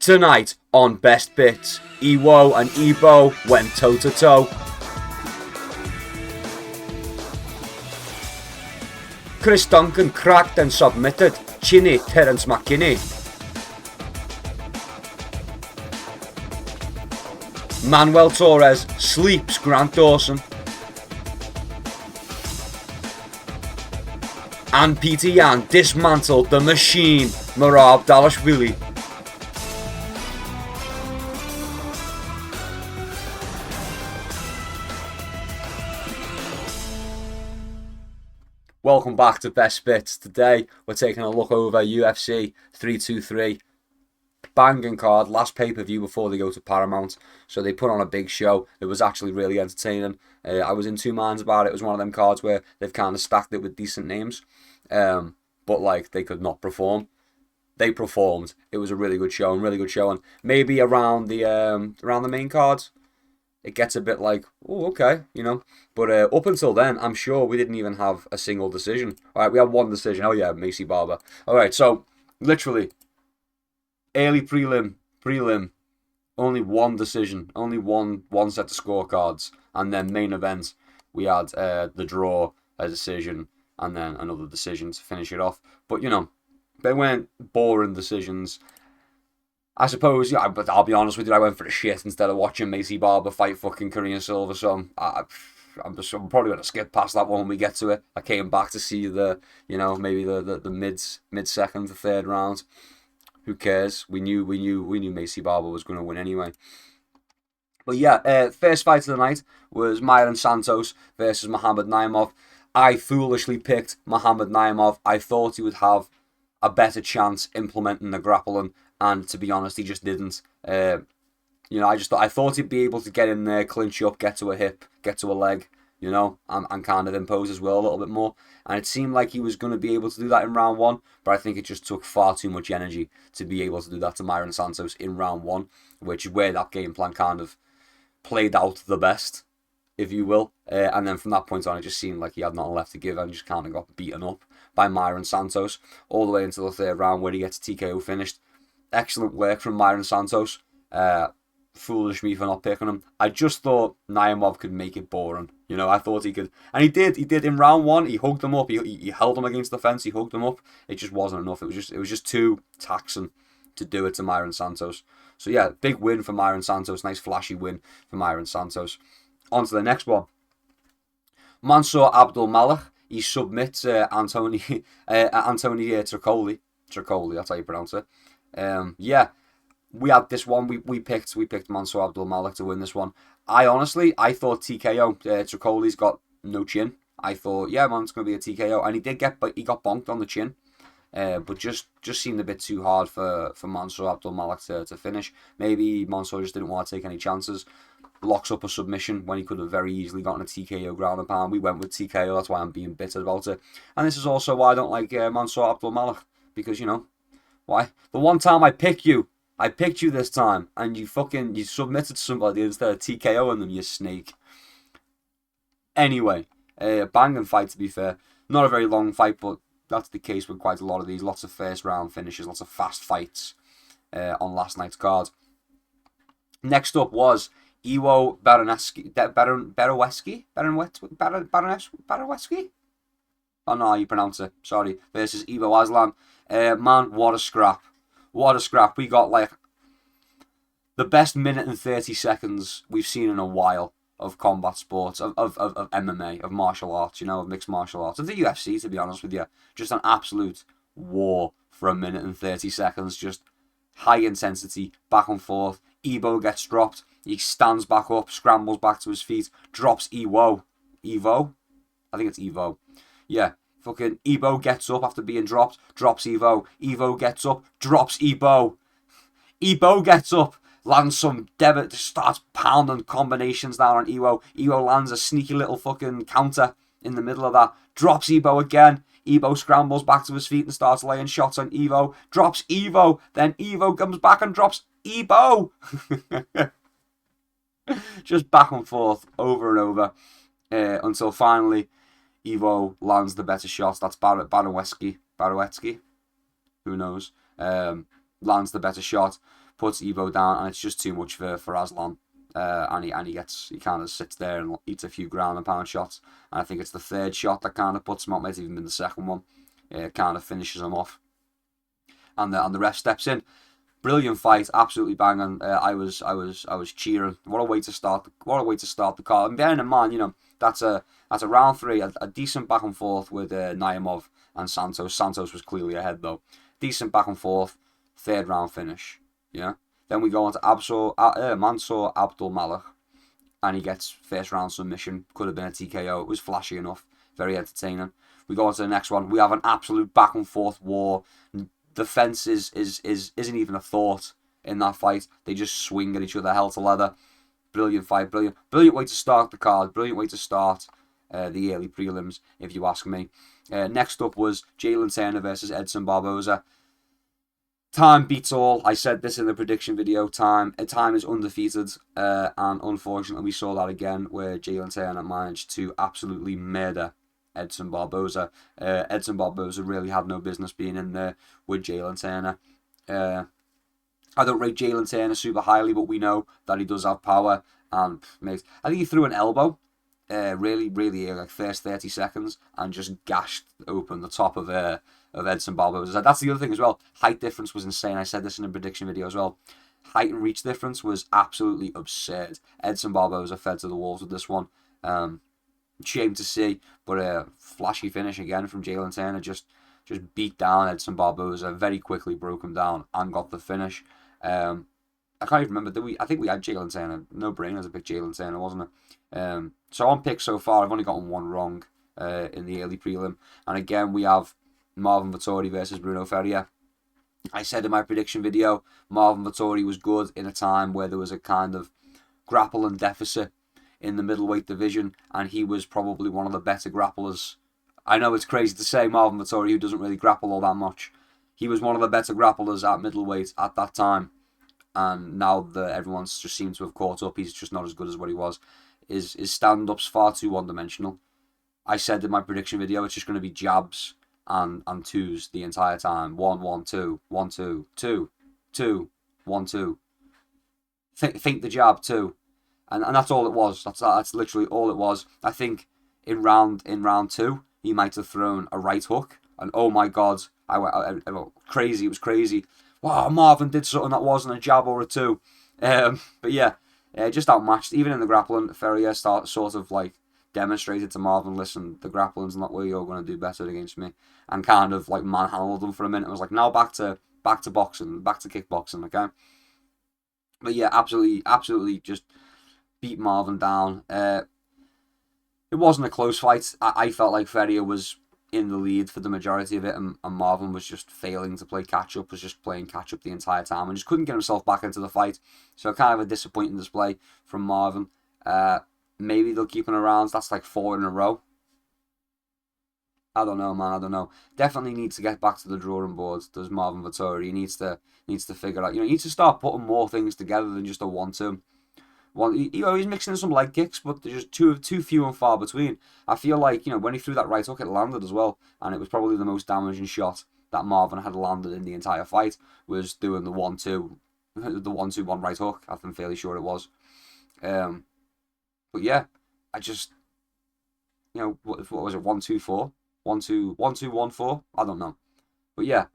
Tonight on Best Bits, Iwo and Ebo went toe-to-toe. Chris Duncan cracked and submitted Chinny Terence McKinney. Manuel Torres sleeps Grant Dawson. And Petr Yan dismantled the machine, Merab Dvalishvili. Welcome back to Best Bits. Today we're taking a look over UFC 323. Banging card, last pay-per-view before they go to Paramount. So they put on a big show. It was actually really entertaining. I was in two minds about it. It was one of them cards where they've kind of stacked it with decent names. But like they could not perform. They performed. It was a really good show and maybe around the main cards, it gets a bit like, oh, okay, you know. But up until then, I'm sure we didn't even have a single decision. All right, we had one decision. Oh, yeah, Macy Barber. All right, so literally, early prelim, only one decision, only one set of scorecards. And then main event, we had the draw, a decision, and then another decision to finish it off. But, you know, they weren't boring decisions. I suppose, yeah, but I'll be honest with you, I went for the shit instead of watching Macy Barber fight fucking Korean Silver, so I'm probably going to skip past that one when we get to it. I came back to see maybe the mid-second to third round. Who cares? We knew Macy Barber was going to win anyway. But yeah, first fight of the night was Myron Santos versus Muhammad Naimov. I foolishly picked Muhammad Naimov. I thought he would have a better chance implementing the grappling, and to be honest, he just didn't. I thought he'd be able to get in there, clinch up, get to a hip, get to a leg, and kind of impose as well a little bit more. And it seemed like he was going to be able to do that in round one, but I think it just took far too much energy to be able to do that to Myron Santos in round one, which is where that game plan kind of played out the best, if you will. And then from that point on, it just seemed like he had nothing left to give and just kind of got beaten up by Myron Santos all the way into the third round where he gets TKO finished. Excellent work from Myron Santos. Foolish me for not picking him. I just thought Naimov could make it boring. I thought he could. And he did. He did in round one. He hugged him up. He held him against the fence. He hugged him up. It just wasn't enough. It was just too taxing to do it to Myron Santos. So yeah, big win for Myron Santos. Nice flashy win for Myron Santos. On to the next one. Mansour Abdulmalik. He submits Anthony Tricoli. Tricoli, that's how you pronounce it. We had this one. We picked Mansour Abdulmalik to win this one. I thought TKO. Tricoli's got no chin. I thought, yeah, man, it's going to be a TKO, and he got bonked on the chin. But just seemed a bit too hard for Mansour Abdulmalik to finish. Maybe Mansour just didn't want to take any chances. Locks up a submission when he could have very easily gotten a TKO ground and pound. We went with TKO, that's why I'm being bitter about it. And this is also why I don't like Mansour Abdulmalik, because, why? The one time I picked you this time, and you submitted somebody instead of TKOing them, you snake. Anyway, banging fight to be fair. Not a very long fight, but that's the case with quite a lot of these. Lots of first round finishes, lots of fast fights on last night's card. Next up was Iwo Baranowski. Oh no, you pronounce it. Sorry. Versus Ivo Aslan. Man, what a scrap. What a scrap. We got like the best minute and 30 seconds we've seen in a while of combat sports, of MMA, of martial arts, of mixed martial arts, of the UFC, to be honest with you. Just an absolute war for a minute and 30 seconds. Just high intensity, back and forth. Ebo gets dropped. He stands back up, scrambles back to his feet, drops Evo? I think it's Evo. Yeah, fucking Ebo gets up after being dropped, drops Evo. Evo gets up, drops Ebo. Ebo gets up, lands some debit, starts pounding combinations down on Evo. Evo lands a sneaky little fucking counter in the middle of that, drops Ebo again. Evo scrambles back to his feet and starts laying shots on Evo, drops Evo, then Evo comes back and drops Ebo. Just back and forth over and over until finally Evo lands the better shot. That's Barowetsky. Who knows? Lands the better shot. puts Evo down, and it's just too much for Aslan. And he kind of sits there and eats a few ground and pound shots. And I think it's the third shot that kind of puts him out. Might have even been the second one. It kind of finishes him off. And the ref steps in. Brilliant fight, absolutely banging. I was cheering. What a way to start the card. And bearing in mind, you know, that's a round 3, a decent back and forth with Naimov and Santos. Santos was clearly ahead though. Decent back and forth, 3rd round finish. Yeah. Then we go on to Mansour Abdul Malik, and he gets 1st round submission. Could have been a TKO. It was flashy enough, very entertaining. We go on to the next one. We have an absolute back and forth war. The fence isn't even a thought in that fight. They just swing at each other, hell to leather. Brilliant fight, brilliant way to start the card. Brilliant way to start the early prelims, if you ask me. Next up was Jalen Turner versus Edson Barboza. Time beats all. I said this in the prediction video. Time is undefeated, and unfortunately we saw that again, where Jalen Turner managed to absolutely murder Edson Barboza. Edson Barboza really had no business being in there with Jalen Turner. I don't rate Jalen Turner super highly, but we know that he does have power. And I think he threw an elbow, really like first 30 seconds, and just gashed open the top of Edson Barboza. That's the other thing as well. Height difference was insane. I said this in a prediction video as well. Height and reach difference was absolutely absurd. Edson Barboza fed to the wolves with this one. Shame to see, but a flashy finish again from Jalen Turner. Just beat down Edson Barboza, very quickly broke him down and got the finish. I can't even remember. I think we had Jalen Turner. No brainers, a big Jalen Turner, wasn't it? So on picks so far, I've only gotten one wrong in the early prelim. And again, we have Marvin Vettori versus Bruno Ferrier. I said in my prediction video, Marvin Vettori was good in a time where there was a kind of grappling deficit in the middleweight division, and he was probably one of the better grapplers. I know it's crazy to say Marvin Vettori, who doesn't really grapple all that much. He was one of the better grapplers at middleweight at that time, and now that everyone's just seemed to have caught up, he's just not as good as what he was. His stand-up's far too one-dimensional. I said in my prediction video, it's just going to be jabs and twos the entire time. 1, 1, 2, 1, 2, 2, 2, 1, 2. Think the jab, 2. And that's all it was. That's literally all it was. I think in round 2, he might have thrown a right hook. And oh my God, I went crazy. It was crazy. Wow, Marvin did something that wasn't a jab or a 2. But yeah, just outmatched. Even in the grappling, Ferrier sort of like demonstrated to Marvin, listen, the grappling's not where you're going to do better against me. And kind of like manhandled him for a minute. I was like, now back to boxing, back to kickboxing, okay? But yeah, absolutely just beat Marvin down. It wasn't a close fight. I felt like Ferrier was in the lead for the majority of it, and Marvin was just failing to play catch-up, was just playing catch-up the entire time, and just couldn't get himself back into the fight. So kind of a disappointing display from Marvin. Maybe they'll keep him around. That's like 4 in a row. I don't know, man. I don't know. Definitely needs to get back to the drawing board. Does Marvin Vettori? He needs to figure out. He needs to start putting more things together than just a 1-2. He's mixing in some leg kicks, but they're just too few and far between. I feel like when he threw that right hook, it landed as well, and it was probably the most damaging shot that Marvin had landed in the entire fight. Was doing the 1-2, the 1-2-1 right hook. I'm fairly sure it was. But yeah, I just what was it, 1-2-4, 1-2, 1-2-1-4? I don't know, but yeah,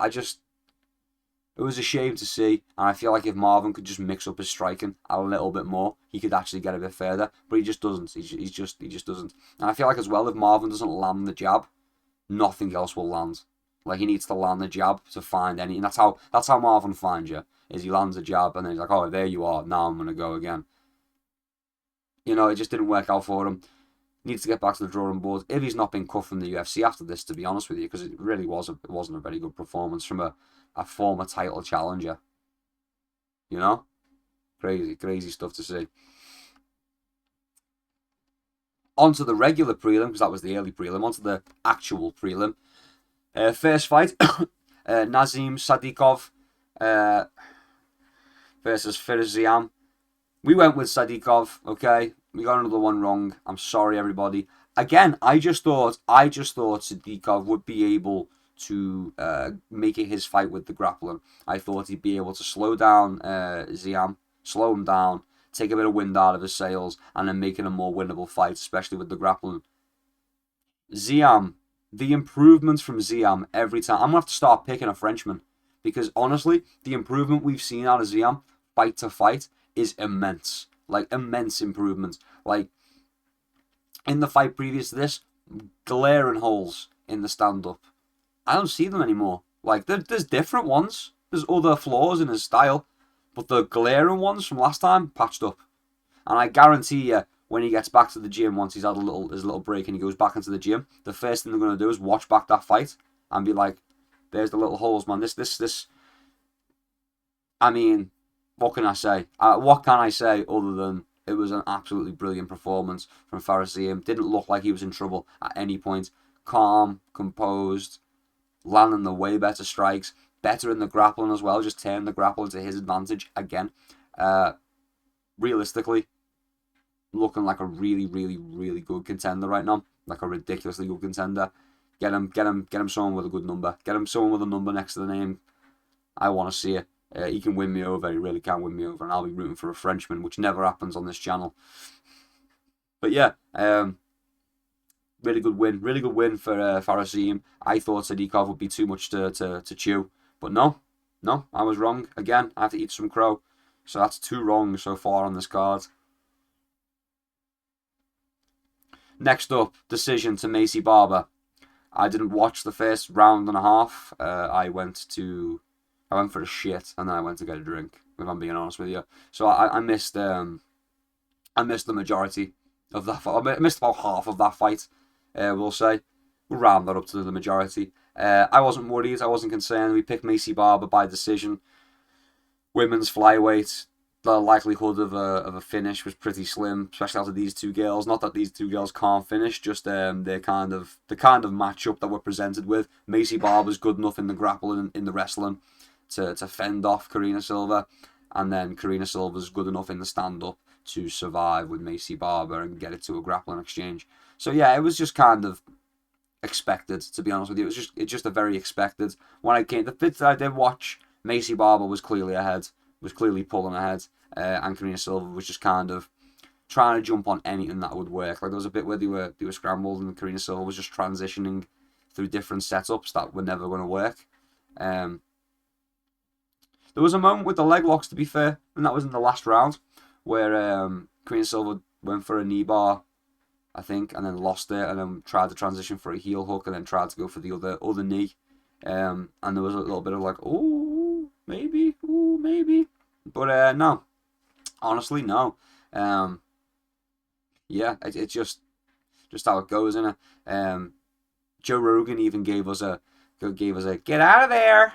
it was a shame to see, and I feel like if Marvin could just mix up his striking a little bit more, he could actually get a bit further. But he just doesn't. He just doesn't. And I feel like as well, if Marvin doesn't land the jab, nothing else will land. Like he needs to land the jab to find any, and that's how Marvin finds you. Is he lands a jab and then he's like, oh, there you are. Now I'm gonna go again. It just didn't work out for him. Needs to get back to the drawing board. If he's not been cut from the UFC after this, to be honest with you, because it really wasn't a very good performance from a former title challenger. Crazy stuff to see. On to the regular prelim, because that was the early prelim. On to the actual prelim. First fight, Nazim Sadikov versus Firozian. We went with Sadikov, okay? We got another one wrong. I'm sorry, everybody. Again, I just thought Sadikov would be able to make it his fight with the grappling. I thought he'd be able to slow down Ziam, slow him down, take a bit of wind out of his sails, and then make it a more winnable fight, especially with the grappling. Ziam, the improvements from Ziam every time. I'm going to have to start picking a Frenchman, because honestly, the improvement we've seen out of Ziam, fight to fight, is immense. Like, immense improvements. Like, in the fight previous to this, glaring holes in the stand-up. I don't see them anymore. Like, there's different ones. There's other flaws in his style. But the glaring ones from last time, patched up. And I guarantee you, when he gets back to the gym, once he's had his little break and he goes back into the gym, the first thing they're going to do is watch back that fight and be like, there's the little holes, man. This. I mean, what can I say? What can I say other than it was an absolutely brilliant performance from Farasiam. Didn't look like he was in trouble at any point. Calm, composed, landing the way better strikes, better in the grappling as well, just turned the grappling to his advantage again. Realistically, looking like a really, really, really good contender right now. Like a ridiculously good contender. Get him someone with a good number. Get him someone with a number next to the name. I want to see it. He can win me over. He really can win me over. And I'll be rooting for a Frenchman, which never happens on this channel. But yeah, really good win. Really good win for Farasiam. I thought Sadikov would be too much to chew. But no, I was wrong. Again, I have to eat some crow. So that's 2 wrongs so far on this card. Next up, decision to Macy Barber. I didn't watch the first round and a half. I went for a shit and then I went to get a drink, if I'm being honest with you. So I missed the majority of that fight. I missed about half of that fight, we'll say. We'll round that up to the majority. I wasn't worried, I wasn't concerned. We picked Macy Barber by decision. Women's flyweight, the likelihood of a finish was pretty slim, especially after these 2 girls. Not that these 2 girls can't finish, just the kind of matchup that we're presented with. Macy Barber's good enough in the grappling, in the wrestling, to fend off Karina Silva, and then Karina Silva's good enough in the stand-up to survive with Macy Barber and get it to a grappling exchange. So yeah, it was just kind of expected, to be honest with you. It's just a very expected. When I came, the bits that I did watch, Macy Barber was clearly ahead, was clearly pulling ahead, and Karina Silva was just kind of trying to jump on anything that would work. Like, there was a bit where they were scrambled, and Karina Silva was just transitioning through different setups that were never going to work. There was a moment with the leg locks, to be fair, and that was in the last round, where Karina Silva went for a knee bar, I think, and then lost it, and then tried to transition for a heel hook, and then tried to go for the other knee. And there was a little bit of like, ooh, maybe. But no. Honestly, no. Yeah, it's just how it goes, isn't it? Joe Rogan even gave us a get out of there.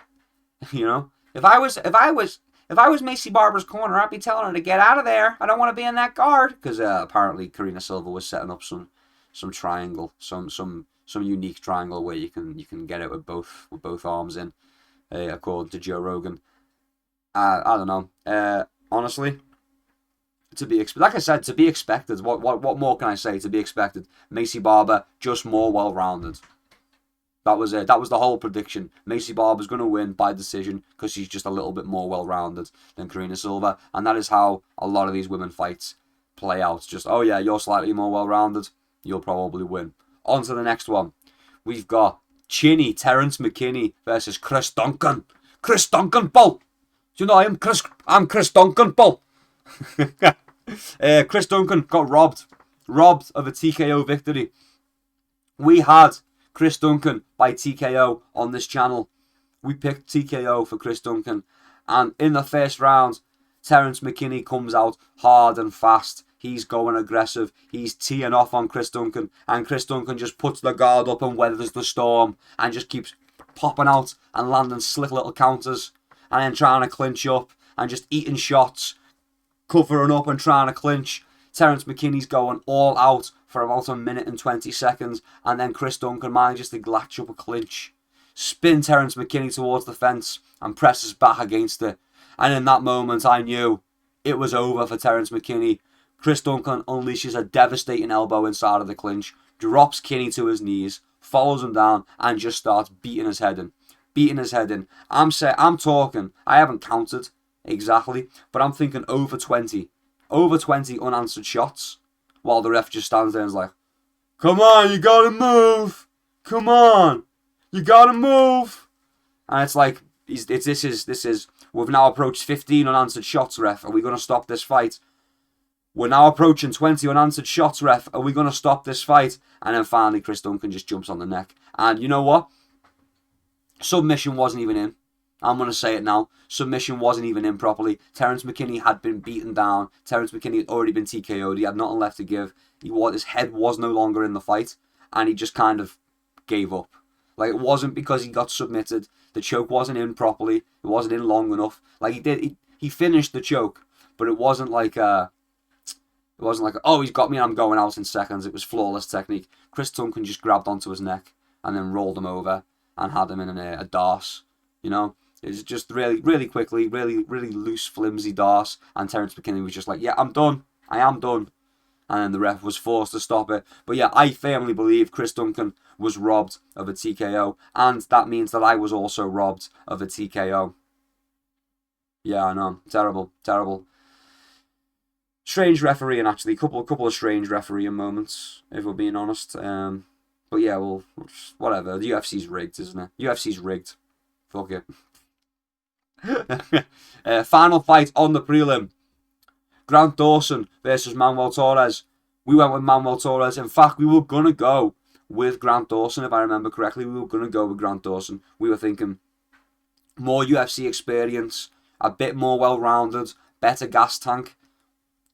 You know, if I was Macy Barber's corner, I'd be telling her to get out of there. I don't want to be in that guard, because apparently Karina Silva was setting up some triangle, some unique triangle where you can get it with both arms in, according to Joe Rogan. I don't know. Honestly, like I said, to be expected. What more can I say? To be expected. Macy Barber, just more well-rounded. That was it. That was the whole prediction. Macy Barber's going to win by decision because she's just a little bit more well-rounded than Karina Silva, and that is how a lot of these women fights play out. Just, oh yeah, you're slightly more well-rounded, you'll probably win. On to the next one. We've got Chinny Terence McKinney versus Chris Duncan. Chris Duncan, Paul. Do you know I'm Chris Duncan, Paul. Chris Duncan got robbed of a TKO victory. We had Chris Duncan by TKO on this channel. We picked TKO for Chris Duncan, and in the first round, Terence McKinney comes out hard and fast. He's going aggressive. He's teeing off on Chris Duncan, and Chris Duncan just puts the guard up and weathers the storm and just keeps popping out and landing slick little counters, and then trying to clinch up and just eating shots, covering up and trying to clinch. Terence McKinney's going all out for about 1 minute and 20 seconds, and then Chris Duncan manages to latch up a clinch, spin Terence McKinney towards the fence, and presses back against it. And in that moment, I knew it was over for Terence McKinney. Chris Duncan unleashes a devastating elbow inside of the clinch, drops Kinney to his knees, follows him down, and just starts beating his head in. I'm talking, I haven't counted exactly, but I'm thinking over 20 unanswered shots, while the ref just stands there and is like, come on, you gotta move, come on, you gotta move. And it's like, this is, we've now approached 15 unanswered shots, ref, are we going to stop this fight? We're now approaching 20 unanswered shots, ref, are we going to stop this fight? And then finally Chris Duncan just jumps on the neck. And you know what? Submission wasn't even in. I'm going to say it now. Submission wasn't even in properly. Terence McKinney had been beaten down. Terence McKinney had already been TKO'd. He had nothing left to give. His head was no longer in the fight. And he just kind of gave up. Like, it wasn't because he got submitted. The choke wasn't in properly. It wasn't in long enough. Like, he finished the choke. But it wasn't like oh, he's got me and I'm going out in seconds. It was flawless technique. Chris Duncan just grabbed onto his neck and then rolled him over and had him in a darce. You know, it was just really, really quickly, really, really loose, flimsy darce. And Terence McKinney was just like, yeah, I'm done. I am done. And then the ref was forced to stop it. But yeah, I firmly believe Chris Duncan was robbed of a TKO. And that means that I was also robbed of a TKO. Yeah, I know. Terrible, terrible. Strange refereeing, actually. Couple of strange refereeing moments, if we're being honest. But yeah, well, whatever. The UFC's rigged, isn't it? UFC's rigged. Fuck it. Final fight on the prelim. Grant Dawson versus Manuel Torres. We went with Manuel Torres. In fact, we were going to go with Grant Dawson, if I remember correctly. We were going to go with Grant Dawson. We were thinking more UFC experience, a bit more well-rounded, better gas tank.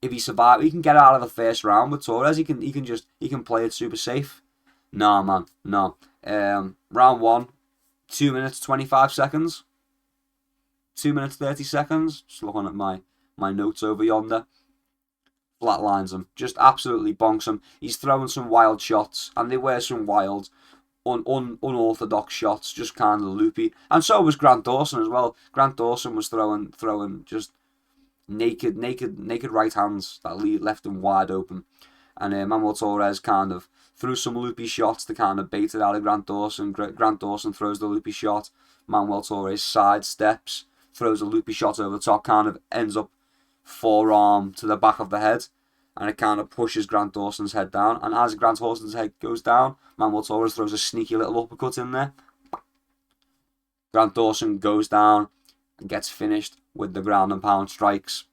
If he survives, he can get out of the first round with Torres. He can play it super safe. Nah, man, no. Round 1, 2 minutes 25 seconds. 2 minutes 30 seconds. Just looking at my notes over yonder. Flatlines him. Just absolutely bonks him. He's throwing some wild shots, and they were some wild, unorthodox shots, just kind of loopy. And so was Grant Dawson as well. Grant Dawson was throwing just naked right hands that left him wide open. And Manuel Torres kind of threw some loopy shots to kind of bait it out of Grant Dawson. Grant Dawson throws the loopy shot. Manuel Torres sidesteps, throws a loopy shot over the top, kind of ends up forearm to the back of the head, and it kind of pushes Grant Dawson's head down. And as Grant Dawson's head goes down, Manuel Torres throws a sneaky little uppercut in there. Grant Dawson goes down and gets finished with the ground and pound strikes.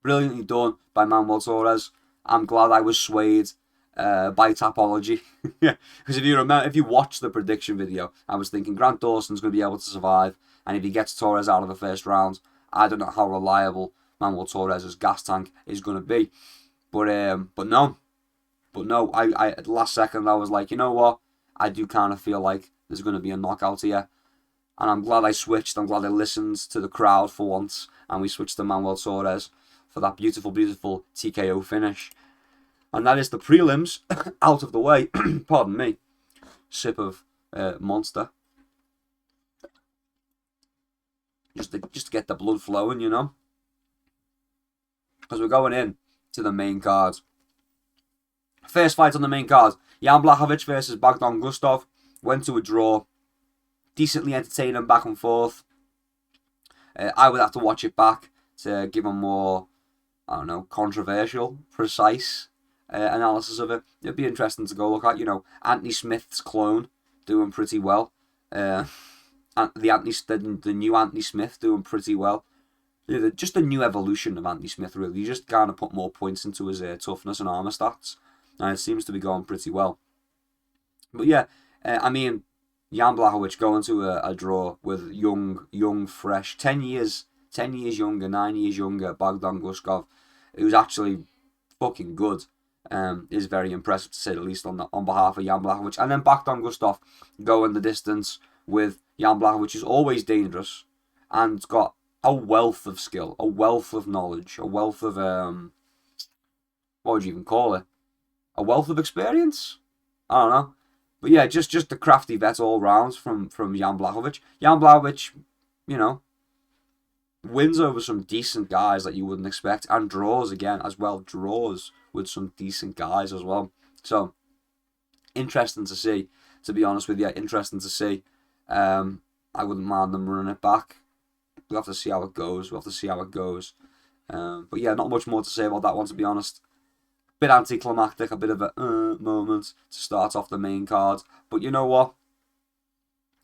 Brilliantly done by Manuel Torres. I'm glad I was swayed by Tapology. Because if you watch the prediction video, I was thinking Grant Dawson's going to be able to survive, and if he gets Torres out of the first round, I don't know how reliable Manuel Torres' gas tank is going to be. But no. I at the last second I was like, you know what? I do kind of feel like there's going to be a knockout here. And I'm glad I switched. I'm glad I listened to the crowd for once. And we switched to Manuel Torres for that beautiful, beautiful TKO finish. And that is the prelims out of the way. Pardon me. Sip of Monster. Just to get the blood flowing, you know. Because we're going in to the main card. First fight on the main card. Jan Blachowicz versus Bogdan Gustov. Went to a draw. Decently entertaining back and forth. I would have to watch it back to give a more, I don't know, controversial, precise analysis of it. It'd be interesting to go look at. You know, Anthony Smith's clone doing pretty well. The new Anthony Smith doing pretty well. Just a new evolution of Anthony Smith, really. You just kind of put more points into his toughness and armor stats, and it seems to be going pretty well. But yeah, I mean, Jan Blachowicz going to a draw with young, fresh, 10 years younger, 9 years younger, Bogdan Gustov, who's actually fucking good, is very impressive to say the least on behalf of Jan Blachowicz. And then Bogdan Gustov going the distance with Jan Blachowicz, is always dangerous and got a wealth of skill, a wealth of knowledge, a wealth of what would you even call it? A wealth of experience? I don't know. But yeah, just a crafty vet all round from Jan Blachowicz. Jan Blachowicz, you know, wins over some decent guys that you wouldn't expect, and draws again as well. Draws with some decent guys as well. So, interesting to see to be honest with you. Interesting to see. I wouldn't mind them running it back. We'll have to see how it goes. But yeah, not much more to say about that one, to be honest. Bit anticlimactic, a bit of a moment to start off the main card. But you know what?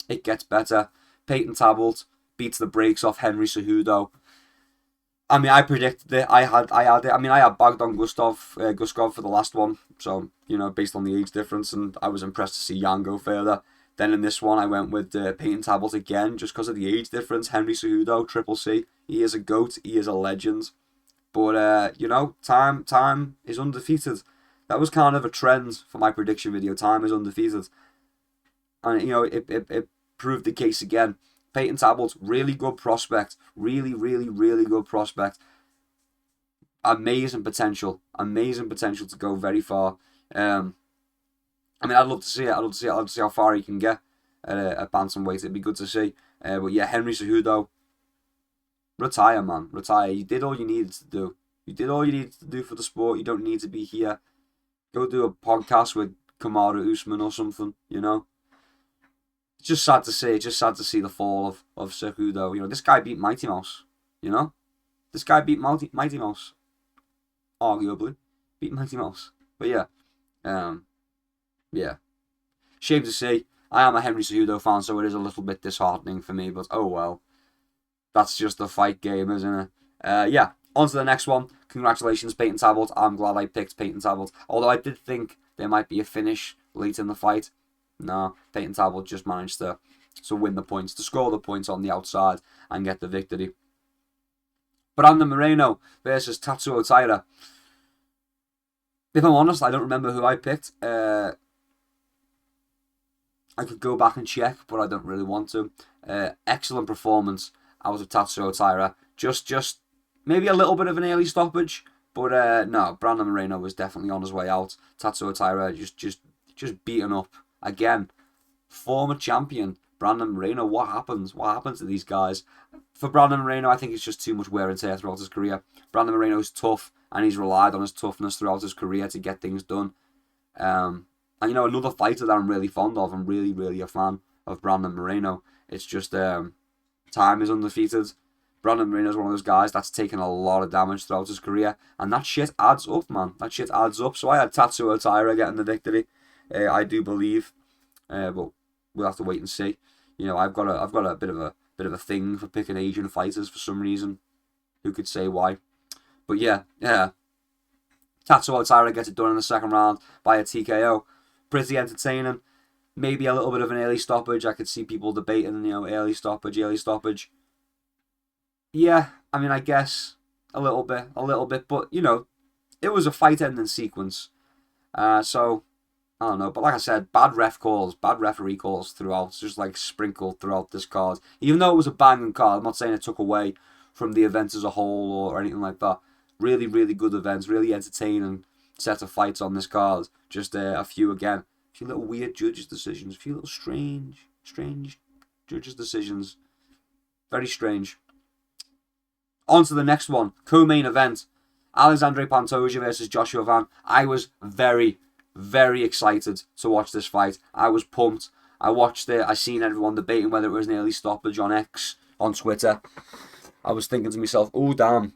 It gets better. Peyton Tablet beats the brakes off Henry Cejudo. I mean, I predicted it. I had it. I mean, I had bagged on Guskov for the last one. So, you know, based on the age difference, and I was impressed to see Yan go further. Then in this one, I went with Peyton Tablet again, just because of the age difference. Henry Cejudo, Triple C. He is a GOAT. He is a legend. But, you know, time is undefeated. That was kind of a trend for my prediction video. Time is undefeated. And, you know, it proved the case again. Peyton Tablet, really good prospect. Really good prospect. Amazing potential to go very far. I mean, I'd love to see it. I'd love to see how far he can get at bantamweight. It'd be good to see. But yeah, Henry Cejudo, retire, man. Retire. You did all you needed to do. You did all you needed to do for the sport. You don't need to be here. Go do a podcast with Kamaru Usman or something, you know. It's just sad to see. It's just sad to see the fall of Cejudo. You know, this guy beat Mighty Mouse, you know. This guy beat Mighty Mouse. Arguably. Beat Mighty Mouse. But yeah. Yeah. Shame to see. I am a Henry Cejudo fan, so it is a little bit disheartening for me, but oh well. That's just the fight game, isn't it? Yeah, on to the next one. Congratulations, Peyton Tablet. I'm glad I picked Peyton Tablet. Although I did think there might be a finish late in the fight. No, Peyton Tablet just managed to win the points, to score the points on the outside and get the victory. Brandon Moreno versus Tatsuo Taira. If I'm honest, I don't remember who I picked. I could go back and check, but I don't really want to. Excellent performance out of Tatsuo Taira. Just maybe a little bit of an early stoppage, but no, Brandon Moreno was definitely on his way out. Tatsuo Taira just beaten up again. Former champion Brandon Moreno. What happens? What happens to these guys? For Brandon Moreno, I think it's just too much wear and tear throughout his career. Brandon Moreno is tough, and he's relied on his toughness throughout his career to get things done. And, you know, another fighter that I'm really fond of, I'm really a fan of Brandon Moreno. It's just time is undefeated. Brandon Moreno is one of those guys that's taken a lot of damage throughout his career, and that shit adds up, man. That shit adds up. So I had Tatsuo Taira getting the victory. I do believe, but we'll have to wait and see. You know, I've got a bit of a thing for picking Asian fighters for some reason. Who could say why? But yeah. Tatsuo Taira gets it done in the second round by a TKO. Pretty entertaining. Maybe a little bit of an early stoppage. I could see people debating, you know, early stoppage. Yeah, I mean, I guess a little bit. But, you know, it was a fight-ending sequence. So, I don't know. But like I said, bad referee calls throughout. Just like sprinkled throughout this card. Even though it was a banging card, I'm not saying it took away from the event as a whole or anything like that. Really good events. Really entertaining set of fights on this card. Just a few little weird judges' decisions. A few little strange judges' decisions. Very strange. On to the next one. Co-main event. Alexandre Pantoja versus Joshua Van. I was very excited to watch this fight. I was pumped. I watched it. I seen everyone debating whether it was an early stoppage on X, on Twitter. I was thinking to myself, oh damn.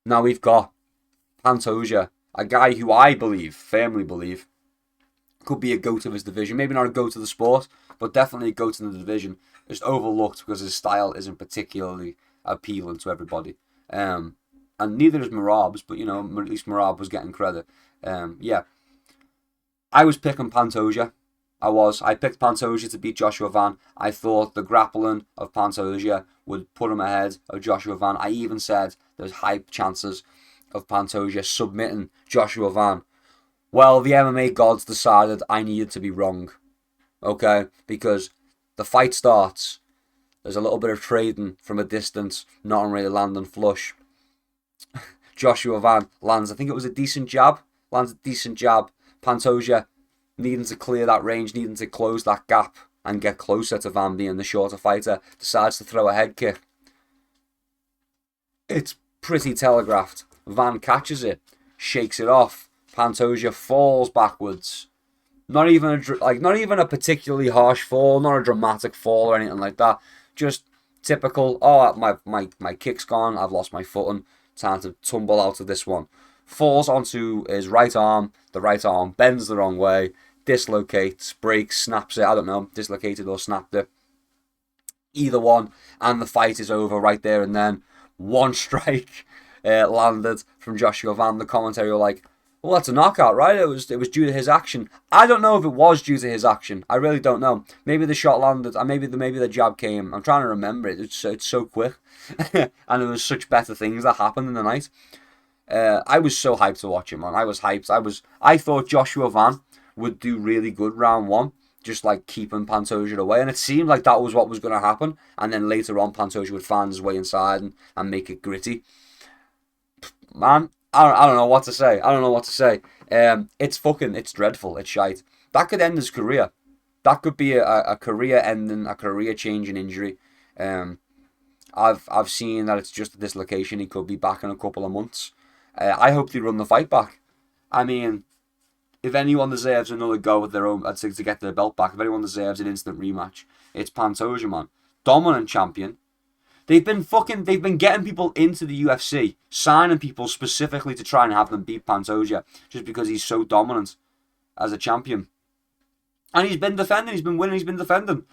Now we've got Pantoja, a guy who I firmly believe, could be a GOAT of his division. Maybe not a GOAT of the sport, but definitely a GOAT in the division. Just overlooked because his style isn't particularly appealing to everybody. And neither is Merab's, but, you know, at least Merab was getting credit. Yeah. I was picking Pantoja. I picked Pantoja to beat Joshua Van. I thought the grappling of Pantoja would put him ahead of Joshua Van. I even said there's high chances of Pantoja submitting Joshua Van. Well, the MMA gods decided I needed to be wrong. Okay? Because the fight starts. There's a little bit of trading from a distance, not really landing flush. Joshua Van lands, I think it was a decent jab. Pantoja needing to clear that range, needing to close that gap and get closer to Van being the shorter fighter, decides to throw a head kick. It's pretty telegraphed. Van catches it, shakes it off. Pantoja falls backwards. Not even a particularly harsh fall, not a dramatic fall or anything like that. Just typical. Oh, my kick's gone. I've lost my footing. Time to tumble out of this one. Falls onto his right arm. The right arm bends the wrong way. Dislocates, breaks, snaps it. I don't know, dislocated or snapped it. Either one, and the fight is over right there and then. One strike landed from Joshua Van. The commentary were like, well, that's a knockout, right? It was due to his action. I don't know if it was due to his action. I really don't know. Maybe the shot landed, and maybe the jab came. I'm trying to remember it. It's so quick, and there was such better things that happened in the night. I was so hyped to watch it, man. I was hyped. I thought Joshua Van would do really good round one, just like keeping Pantoja away, and it seemed like that was what was going to happen. And then later on, Pantoja would find his way inside and make it gritty. Man, I don't know what to say. It's dreadful. It's shite. That could end his career. That could be a career-ending, a career-changing injury. I've seen that it's just a dislocation. He could be back in a couple of months. I hope they run the fight back. I mean, if anyone deserves another go at their own to get their belt back, if anyone deserves an instant rematch, it's Pantoja, man. Dominant champion. They've been getting people into the UFC, signing people specifically to try and have them beat Pantoja, just because he's so dominant as a champion. And he's been defending, he's been winning, he's been defending.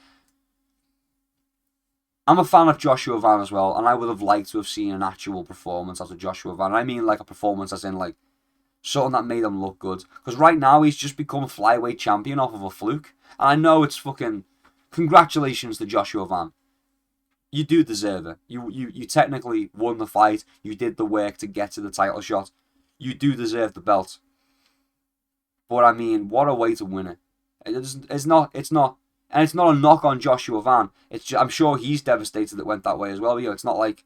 I'm a fan of Joshua Van as well, and I would have liked to have seen an actual performance out of Joshua Van. I mean like a performance as in like something that made him look good. Because right now he's just become flyweight champion off of a fluke. And I know it's fucking... Congratulations to Joshua Van. You do deserve it. You technically won the fight. You did the work to get to the title shot. You do deserve the belt. But I mean, what a way to win it. It's not, and it's not a knock on Joshua Van. I'm sure he's devastated it went that way as well. You know, it's not like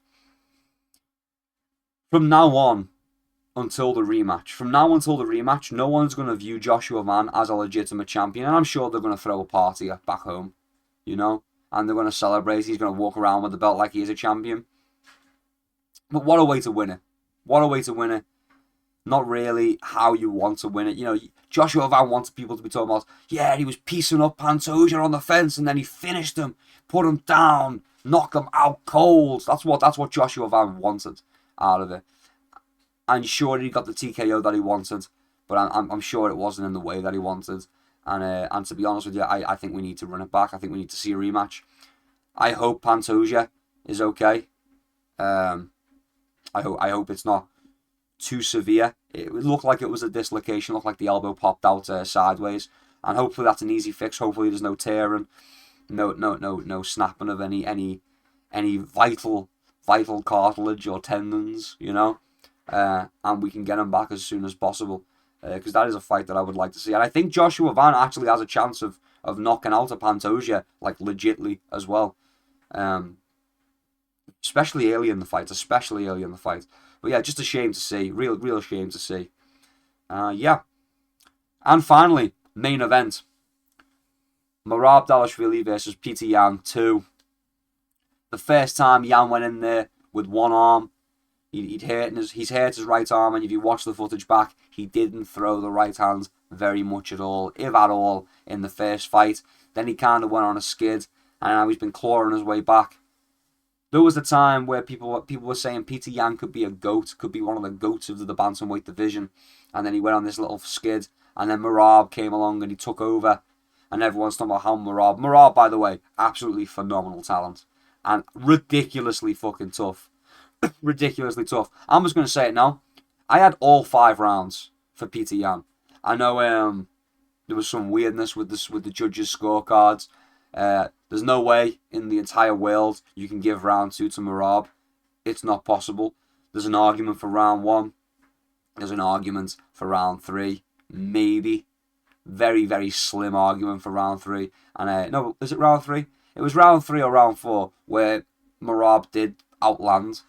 from now until the rematch, no one's going to view Joshua Van as a legitimate champion, and I'm sure they're going to throw a party back home, you know, and they're going to celebrate. He's going to walk around with the belt like he is a champion. But what a way to win it. What a way to win it. Not really how you want to win it. You know, Joshua Van wanted people to be talking about, yeah, he was piecing up Pantoja on the fence and then he finished him, put him down, knocked him out cold. That's what Joshua Van wanted out of it. And sure, he got the TKO that he wanted, but I'm sure it wasn't in the way that he wanted. And to be honest with you, I think we need to run it back. I think we need to see a rematch. I hope Pantoja is okay. I hope it's not too severe. It looked like it was a dislocation. Looked like the elbow popped out sideways, and hopefully that's an easy fix. Hopefully there's no tearing, no snapping of any vital cartilage or tendons. You know, and we can get him back as soon as possible, because that is a fight that I would like to see. And I think Joshua Van actually has a chance of knocking out a Pantoja like legitly as well. Especially early in the fight. But yeah, just a shame to see. Real shame to see. Yeah. And finally, main event. Merab Dvalishvili versus Petr Yan 2. The first time Yan went in there with one arm, he's hurt his right arm, and if you watch the footage back, he didn't throw the right hand very much at all, if at all, in the first fight. Then he kind of went on a skid, and now he's been clawing his way back. There was a time where people were saying Petr Yan could be a GOAT, could be one of the GOATs of the bantamweight division, and then he went on this little skid, and then Merab came along and he took over, and everyone's talking about how Merab, by the way, absolutely phenomenal talent, and ridiculously fucking tough. Ridiculously tough. I'm just going to say it now. I had all 5 rounds for Petr Yan. I know there was some weirdness with the judges' scorecards. There's no way in the entire world you can give round 2 to Merab. It's not possible. There's an argument for round 1. There's an argument for round 3. Maybe. Very, very slim argument for round 3. And no, is it round 3? It was round 3 or round 4 where Merab did outland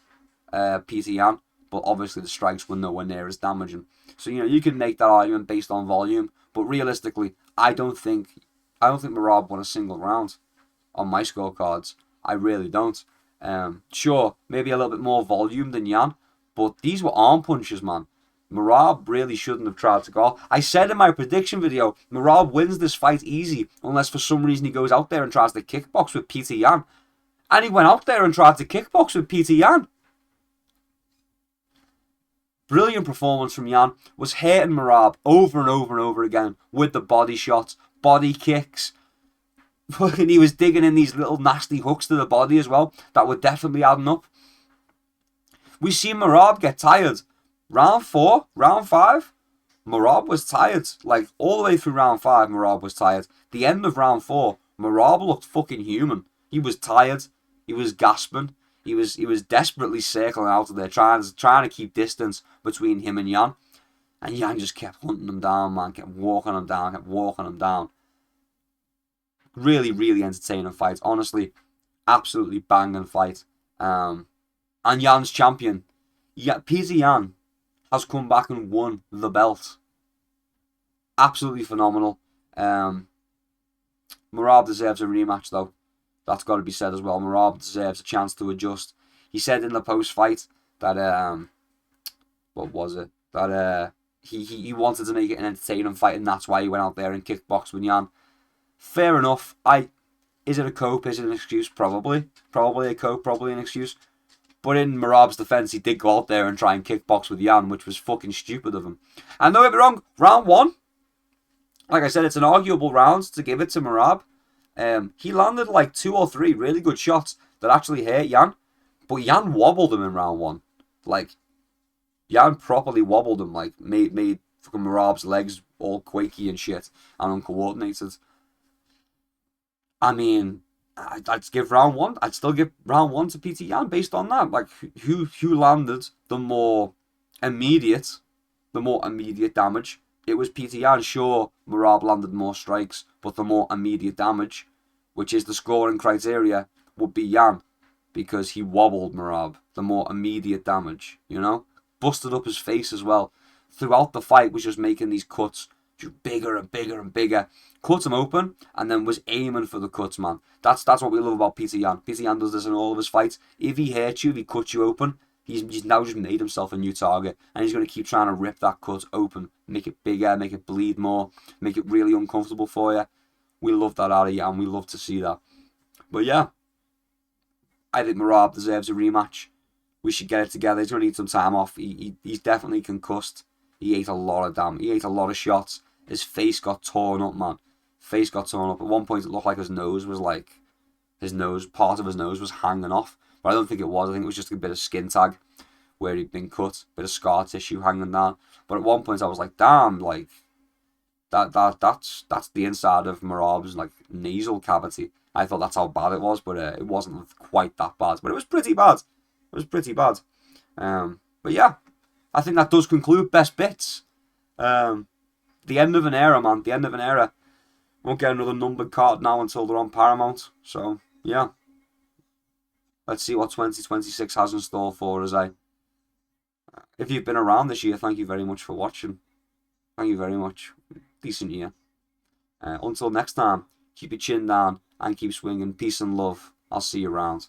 Petr Yan, but obviously the strikes were nowhere near as damaging. So, you know, you can make that argument based on volume, but realistically, I don't think Merab won a single round on my scorecards. I really don't. Sure, maybe a little bit more volume than Yan, but these were arm punches, man. Merab really shouldn't have tried to go. I said in my prediction video, Merab wins this fight easy unless for some reason he goes out there and tries to kickbox with Petr Yan. And he went out there and tried to kickbox with Petr Yan. Brilliant performance from Yan. Was hitting Merab over and over and over again with the body shots, body kicks. And he was digging in these little nasty hooks to the body as well that were definitely adding up. We see Merab get tired. Round 4, round 5, Merab was tired. Like, all the way through round 5, Merab was tired. The end of round 4, Merab looked fucking human. He was tired. He was gasping. He was desperately circling out of there, trying to keep distance between him and Yan. And Yan just kept hunting him down, man. Kept walking him down. Really, really entertaining fight. Honestly, absolutely banging fight. And Yan's champion. Petr Yan has come back and won the belt. Absolutely phenomenal. Merab deserves a rematch, though. That's got to be said as well. Merab deserves a chance to adjust. He said in the post-fight that, what was it? That he wanted to make it an entertaining fight, and that's why he went out there and kickboxed with Yan. Fair enough. Is it a cope? Is it an excuse? Probably. Probably a cope, probably an excuse. But in Merab's defense, he did go out there and try and kickbox with Yan, which was fucking stupid of him. And don't get me wrong, round 1, like I said, it's an arguable round to give it to Merab. He landed like 2 or 3 really good shots that actually hurt Yan. But Yan wobbled him in round 1. Like, Yan properly wobbled him, like, made fucking Merab's legs all quaky and shit and uncoordinated. I mean, I'd give round 1. I'd still give round 1 to Petr Yan based on that. Like, who landed the more immediate damage? It was Petr Yan. Sure, Merab landed more strikes, but the more immediate damage, which is the scoring criteria, would be Yan, because he wobbled Merab. The more immediate damage, you know? Busted up his face as well. Throughout the fight, was just making these cuts just bigger and bigger and bigger. Cut him open, and then was aiming for the cuts, man. That's what we love about Petr Yan. Petr Yan does this in all of his fights. If he hurts you, if he cuts you open, he's now just made himself a new target, and he's going to keep trying to rip that cut open, make it bigger, make it bleed more, make it really uncomfortable for you. We love that out of Yan. We love to see that. But yeah, I think Merab deserves a rematch. We should get it together. He's going to need some time off. He's definitely concussed. He ate a lot of damage. He ate a lot of shots. His face got torn up, man. Face got torn up. At one point, it looked like his nose was like... part of his nose was hanging off. But I don't think it was. I think it was just a bit of skin tag where he'd been cut. Bit of scar tissue hanging down. But at one point, I was like, damn, like... That's the inside of Merab's, like, nasal cavity. I thought that's how bad it was, but it wasn't quite that bad. But it was pretty bad. But yeah, I think that does conclude Best Bits. The end of an era, man. The end of an era. Won't get another numbered card now until they're on Paramount. So, yeah. Let's see what 2026 has in store for us, eh? If you've been around this year, thank you very much for watching. Thank you very much. Decent year. Until next time, keep your chin down and keep swinging. Peace and love. I'll see you around.